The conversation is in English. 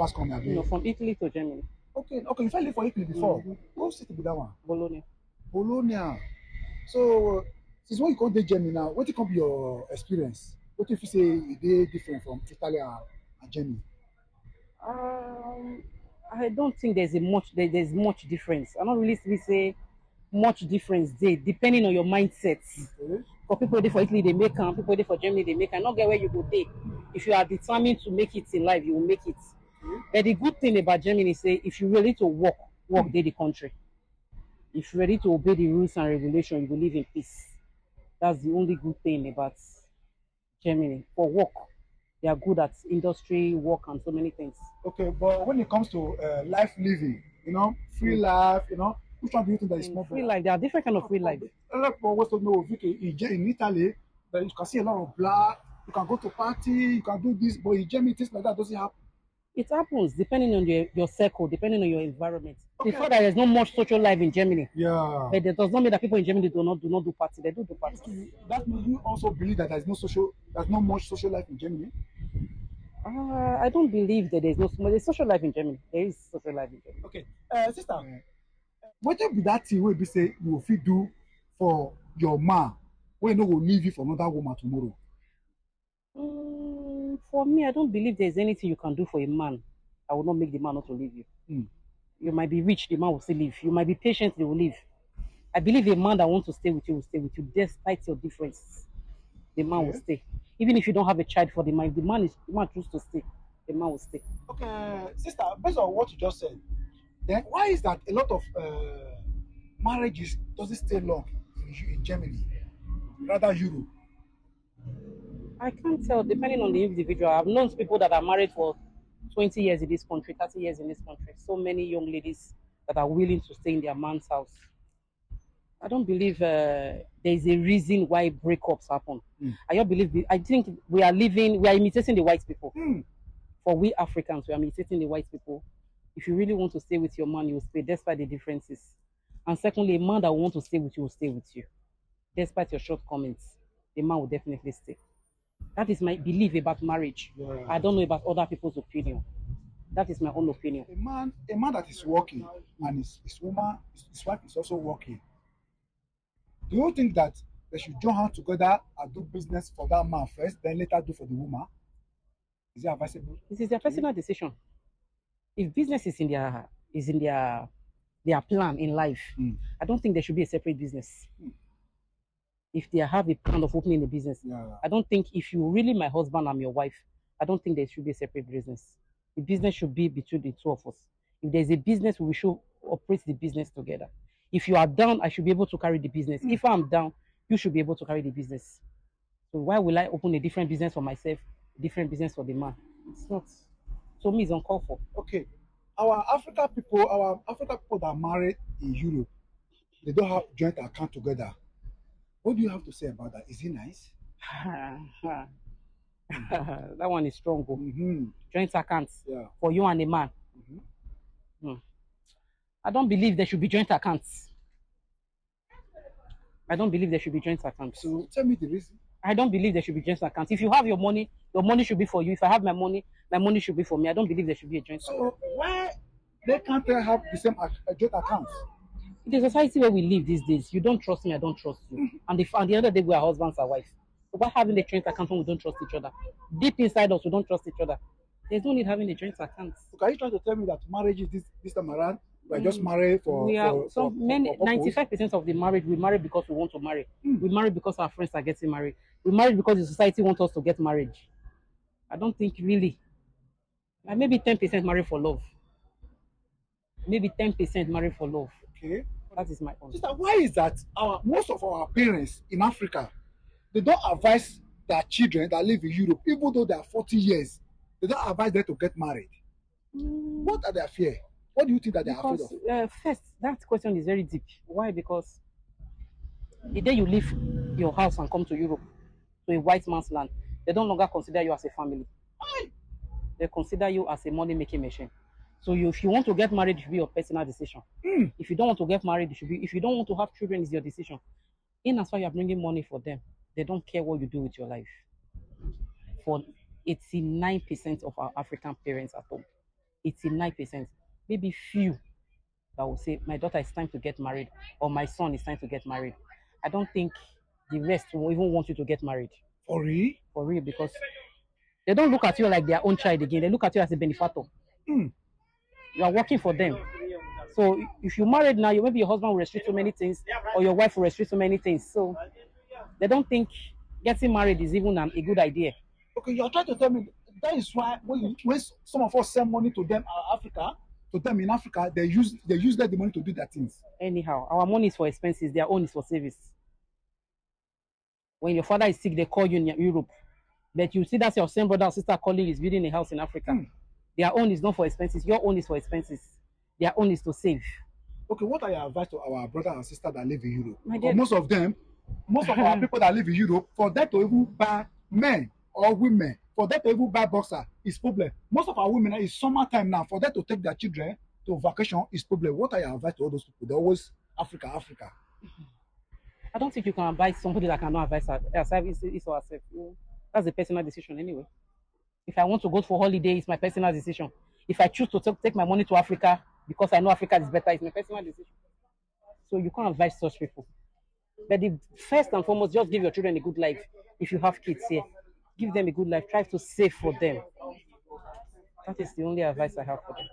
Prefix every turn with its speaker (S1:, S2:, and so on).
S1: First come here.
S2: From Italy to Germany.
S1: Okay, okay. You live for Italy before.
S2: Mm-hmm.
S1: What city be that one?
S2: Bologna.
S1: Bologna. So since when you come to Germany now, what can be your experience? What if you say they different from Italy and Germany?
S2: Um, I don't think there's much difference. I don't really say much difference there, depending on your mindset.
S1: Okay.
S2: For people there for Italy, they make and people there for Germany, they make and not get where you go there. If you are determined to make it in life, you will make it.
S1: Okay.
S2: But the good thing about Germany is say if you're ready to work there the country. If you're ready to obey the rules and regulations, you will live in peace. That's the only good thing about Germany. For work, they are good at industry, work, and so many things.
S1: Okay, but when it comes to life living, free
S2: Mm.
S1: life, which one do you think that is more
S2: Free
S1: better?
S2: life, there are different kind of free life.
S1: A lot of people wants to know, Vicky, in Italy, that you can see a lot of black, you can go to party, you can do this, but in Germany, things like that doesn't happen.
S2: It happens depending on your circle, depending on your environment. The
S1: Okay.
S2: fact that there's not much social life in Germany,
S1: Yeah.
S2: but that does not mean that people in Germany do not do party. They do party.
S1: That means you also believe that there's not much social life in Germany.
S2: I don't believe that there's social life in Germany. There is social life in Germany.
S1: Okay, sister, what be that thing wey be say you go fit do for your man wey no go leave you for another woman tomorrow?
S2: For me, I don't believe there's anything you can do for a man. I will not make the man not to leave you.
S1: Mm.
S2: You might be rich, the man will still leave. You might be patient, they will leave. I believe a man that wants to stay with you will stay with you despite your differences. The man will stay. Even if you don't have a child for the man, if the man chooses to stay, the man will stay.
S1: Okay, sister, based on what you just said, then why is that a lot of marriages doesn't stay long in Germany, rather Europe?
S2: I can't tell, depending on the individual. I've known people that are married for 20 years in this country, 30 years in this country. So many young ladies that are willing to stay in their man's house. I don't believe there's a reason why breakups happen. I don't believe. I think we are imitating the white people. For we Africans, we are imitating the white people. If you really want to stay with your man, you will stay despite the differences. And secondly, a man that wants to stay with you will stay with you, despite your shortcomings. The man will definitely stay. That is my belief about marriage.
S1: Yeah.
S2: I don't know about other people's opinion. That is my own opinion.
S1: A man that is working and his wife is also working. Do you think that they should join hands together and do business for that man first, then later do for the woman? Is it advisable?
S2: This is their personal decision. If business is in their plan in life, I don't think there should be a separate business. If they have a plan of opening a business, I don't think if you really my husband, I'm your wife, I don't think there should be a separate business. The business should be between the two of us. If there's a business, we should operate the business together. If you are down, I should be able to carry the business. If I'm down, you should be able to carry the business. So why will I open a different business for myself, a different business for the man? It's not. So me, it's uncalled for.
S1: Okay, our African people that are married in Europe, they don't have joint account together. What do you have to say about that? Is it nice?
S2: That one is strong.
S1: Mm-hmm.
S2: Joint accounts
S1: Yeah.
S2: for you and a man.
S1: Mm-hmm.
S2: I don't believe there should be joint accounts. I don't believe there should be joint accounts.
S1: So tell me the reason.
S2: I don't believe there should be joint accounts. If you have your money should be for you. If I have my money should be for me. I don't believe there should be a joint account.
S1: So why they can't have the same joint accounts?
S2: In the society where we live these days, you don't trust me, I don't trust you. And at the end of the day, we are husbands and wives. So why having a joint account when we don't trust each other? Deep inside us, we don't trust each other. There's no need having a joint account.
S1: So are you trying to tell me that marriage is this time around? We're just married for.
S2: We are
S1: for
S2: 95% of the marriage we marry because we want to marry. We marry because our friends are getting married. We marry because the society wants us to get married. I don't think really. Like maybe 10% marry for love. Maybe 10% marry for love.
S1: Okay.
S2: That is my own.
S1: Sister, why is that most of our parents in Africa, they don't advise their children that live in Europe, even though they are 40 years, they don't advise them to get married? What are their fear? What do you think that they are afraid of?
S2: First, that question is very deep. Why? Because the day you leave your house and come to Europe, to a white man's land, they don't longer consider you as a family. They consider you as a money-making machine. So if you want to get married, it should be your personal decision. If you don't want to get married, if you don't want to have children, it's your decision. In as far you are bringing money for them, they don't care what you do with your life. For 89% of our African parents at home, 89%. Maybe few that will say, my daughter is time to get married, or my son is time to get married. I don't think the rest will even want you to get married.
S1: For real?
S2: For real, because they don't look at you like their own child again. They look at you as a benefactor.
S1: Mm.
S2: You are working for them. So if you married now, maybe your husband will restrict so many things, or your wife will restrict so many things. So they don't think getting married is even a good idea.
S1: Okay, you're trying to tell me that is why when some of us send money to them Africa, to them in Africa, they use the money to do their things.
S2: Anyhow, our money is for expenses, their own is for service. When your father is sick, they call you in Europe. But you see that's your same brother or sister calling is building a house in Africa. Their own is not for expenses, your own is for expenses. Their own is to save.
S1: Okay, what are your advice to our brother and sister that live in Europe?
S2: Because
S1: most of our people that live in Europe, for them to even buy men or women, for them to even buy boxer is problem. Most of our women is summertime now. For them to take their children to vacation is problem. What are your advice to all those people? They're always Africa.
S2: I don't think you can advise somebody that cannot advise herself. It's herself. That's a personal decision anyway. If I want to go for holiday, it's my personal decision. If I choose to take my money to Africa because I know Africa is better, it's my personal decision. So you can't advise such people. But first and foremost, just give your children a good life. If you have kids here, give them a good life. Try to save for them. That is the only advice I have for them.